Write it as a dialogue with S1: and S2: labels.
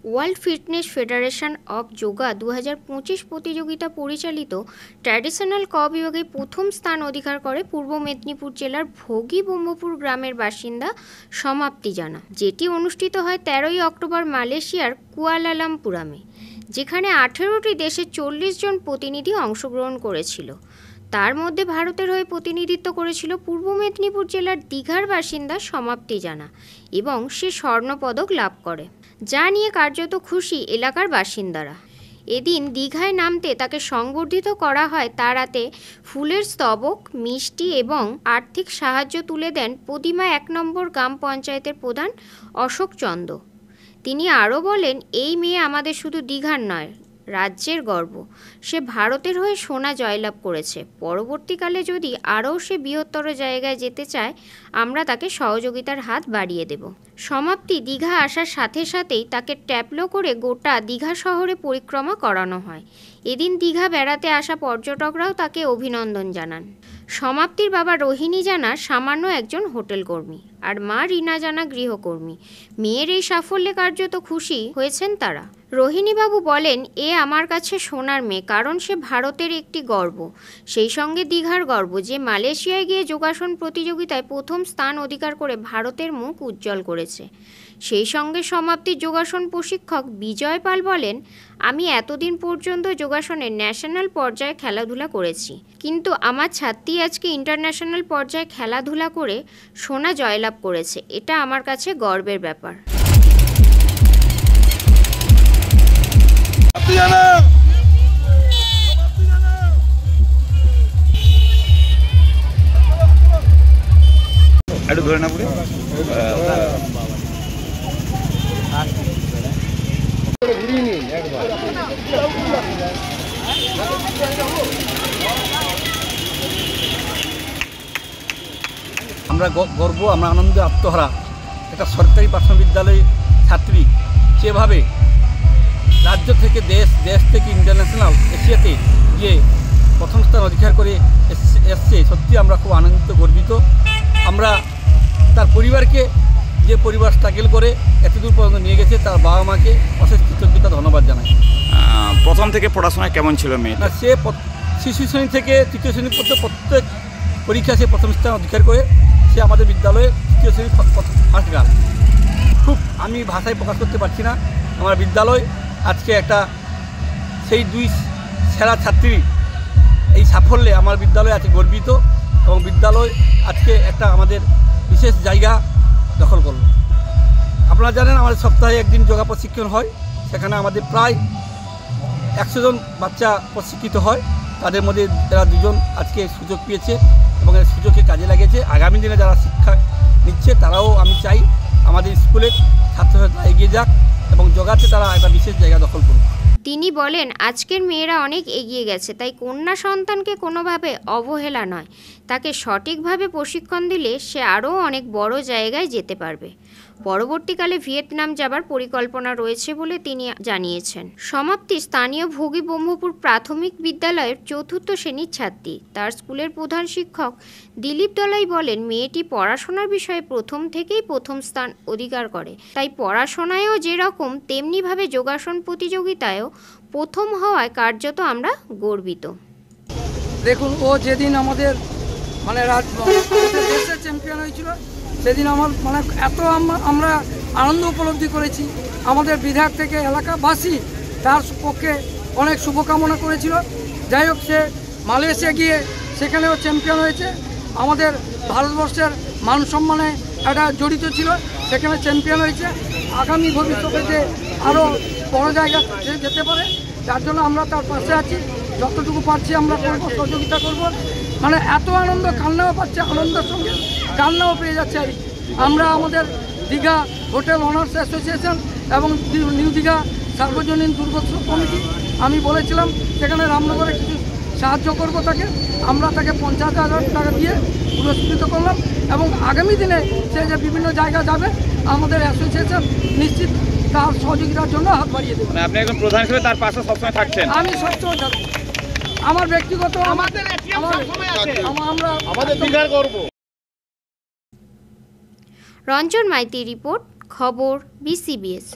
S1: World fitness federation of yoga 2025 প্রতিযোগিতা পরিচালিত traditional ক বিভাগে প্রথম স্থান অধিকার করে পূর্ব মেদিনীপুর জেলার ভোগী ব্রহ্মপুর গ্রামের বাসিন্দা সমাপ্তি জানা, যেটি অনুষ্ঠিত হয় 13ই অক্টোবর মালয়েশিয়ার কুয়ালালামপুরে, যেখানে 18টি দেশের 40 জন প্রতিনিধি অংশগ্রহণ করেছিল। তার মধ্যে ভারতের হয়ে প্রতিনিধিত্ব করেছিল পূর্ব মেদিনীপুর জেলার দীঘার বাসিন্দা সমাপ্তি জানা এবং সে স্বর্ণপদক লাভ করে, যা নিয়ে কার্যত খুশি এলাকার বাসিন্দারা। এদিন দীঘায় নামতে তাকে সংবর্ধিত করা হয়। তার হাতে ফুলের স্তবক, মিষ্টি এবং আর্থিক সাহায্য তুলে দেন প্রতিমা 1 নম্বর গ্রাম পঞ্চায়েতের প্রধান অশোক চন্দ। তিনি আরও বলেন, এই মেয়ে আমাদের শুধু দীঘার নয়, রাজ্যের গর্ব। সে ভারতের হয়ে সোনা জয়লাভ করেছে। পরবর্তীকালে যদি আরও সে বৃহত্তর জায়গায় যেতে চায়, আমরা তাকে সহযোগিতার হাত বাড়িয়ে দেব। সমাপ্তি দীঘা আসার সাথে সাথেই তাকে ট্যাবলো করে গোটা দীঘা শহরে পরিক্রমা করানো হয়। এদিন দীঘা বেড়াতে আসা পর্যটকরাও তাকে অভিনন্দন জানান। সমাপ্তির বাবা রোহিণী জানা সামান্য একজন হোটেল কর্মী, আর মা রীনা জানা গৃহকর্মী। মেয়ের এই সাফল্যে কার্যত খুশি হয়েছেন তারা। রোহিণীবাবু বলেন, এ আমার কাছে সোনার মেয়ে, কারণ সে ভারতের একটি গর্ব, সেই সঙ্গে দীঘার গর্ব, যে মালয়েশিয়ায় গিয়ে যোগাসন প্রতিযোগিতায় প্রথম স্থান অধিকার করে ভারতের মুখ উজ্জ্বল করেছে। সেই সঙ্গে সমাপ্তির যোগাসন প্রশিক্ষক বিজয় পাল বলেন, আমি এতদিন পর্যন্ত যোগাসনের ন্যাশনাল পর্যায়ে খেলাধুলা করেছি, কিন্তু আমার ছাত্রী আজকে ইন্টারন্যাশনাল পর্যায়ে খেলাধুলা করে সোনা জয়লাভ করেছে। এটা আমার কাছে গর্বের ব্যাপার।
S2: ধরে না পুরো আমরা গর্ব, আমরা আনন্দে আত্মহারা। একটা সরকারি প্রাথমিক বিদ্যালয়ের ছাত্রী যেভাবে রাজ্য থেকে দেশ থেকে ইন্টারন্যাশনাল এশিয়াতে গিয়ে প্রথম স্থান অধিকার করে এসছে, সত্যি আমরা খুব আনন্দিত, গর্বিত। আমরা তার পরিবারকে, যে পরিবার স্ট্রাগল করে এতদূর পর্যন্ত নিয়ে গেছে, তার বাবা মাকে অশেষ কৃতজ্ঞতা, ধন্যবাদ জানাই।
S3: প্রথম থেকে পড়াশোনায় কেমন ছিল মেয়ে?
S2: না, সে শিশু শ্রেণী থেকে তৃতীয় শ্রেণী পর্যন্ত প্রত্যেক পরীক্ষা সে প্রথম স্থান অধিকার করে। সে আমাদের বিদ্যালয়ে তৃতীয় শ্রেণী ফার্স্ট গার্ল। খুব আমি ভাষায় প্রকাশ করতে পারছি না। আমার বিদ্যালয় আজকে একটা সেই দুই সেরা ছাত্রী এই সাফল্যে আমার বিদ্যালয় আছে গর্বিত, এবং বিদ্যালয় আজকে একটা আমাদের বিশেষ জায়গা দখল করল। আপনারা জানেন, আমাদের সপ্তাহে একদিন যোগা প্রশিক্ষণ হয়। সেখানে আমাদের প্রায় 100 জন বাচ্চা প্রশিক্ষিত হয়। তাদের মধ্যে যারা 2 জন আজকে সুযোগ পেয়েছে এবং এই সুযোগকে কাজে লাগিয়েছে। আগামী দিনে যারা শিক্ষা নিচ্ছে, তারাও আমি চাই আমাদের স্কুলের ছাত্রছাত্রীরা এগিয়ে যাক এবং যোগাতে তারা একটা বিশেষ জায়গা দখল করুক।
S1: তিনি বলেন, আজকের মেয়েরা অনেক এগিয়ে গেছে, তাই কন্যা সন্তানকে কোনোভাবে অবহেলা নয়, তাকে সঠিকভাবে প্রশিক্ষণ দিলে সে আরও অনেক বড় জায়গায় যেতে পারবে। পরবর্তীকালে ভিয়েতনাম যাবার পরিকল্পনা রয়েছে বলে তিনি জানিয়েছেন। সমাপ্তি স্থানীয় ভোগী ব্রহ্মপুর প্রাথমিক বিদ্যালয়ের 4র্থ শ্রেণীর ছাত্রী। তার স্কুলের প্রধান শিক্ষক দিলীপ দলাই বলেন, মেয়েটি পড়াশোনার বিষয়ে প্রথম থেকেই প্রথম স্থান অধিকার করে, তাই পড়াশোনায়ও যেরকম তেমনিভাবে যোগাসন প্রতিযোগিতায়ও প্রথম হওয়ায় কার্যত আমরা গর্বিত।
S4: দেখুন, ও যেদিন আমাদের দেশের চ্যাম্পিয়ন হয়েছিল, সেদিন আমার এত আমরা আনন্দ উপলব্ধি করেছি। আমাদের বিধায়ক থেকে এলাকাবাসী তার পক্ষে অনেক শুভকামনা করেছিল। যাই হোক, সে মালয়েশিয়া গিয়ে সেখানেও চ্যাম্পিয়ন হয়েছে। আমাদের ভারতবর্ষের মান সম্মানে একটা জড়িত ছিল, সেখানে চ্যাম্পিয়ন হয়েছে। আগামী ভবিষ্যতে যে আরও বড় জায়গা যেতে পারে, যার জন্য আমরা তার পাশে আছি। যতটুকু পারছি আমরা করবো, সহযোগিতা করবো। এত আনন্দ, কান্নাও পাচ্ছে, আনন্দের সঙ্গে কান্নাও পেয়ে যাচ্ছে। আমরা আমাদের দীঘা হোটেল অনার্স অ্যাসোসিয়েশন এবং নিউ দীঘা সার্বজনীন দুর্গোৎসব কমিটি, আমি বলেছিলাম সেখানে রামনগরে কিছু সাহায্য করব তাকে। আমরা তাকে 50,000 টাকা দিয়ে পুরস্কৃত করলাম, এবং আগামী দিনে সে যে বিভিন্ন জায়গা যাবে, আমাদের অ্যাসোসিয়েশন নিশ্চিত তার সহযোগিতার জন্য হাত বাড়িয়ে দেবে।
S3: আপনি একজন প্রধান হিসেবে তার পাশে সবসময় থাকছেন?
S4: আমি সবসময় থাকবো। আমার ব্যক্তিগত আমাদের দীঘার গর্ব।
S1: রঞ্জন মাইতির রিপোর্ট, খবর BCBS।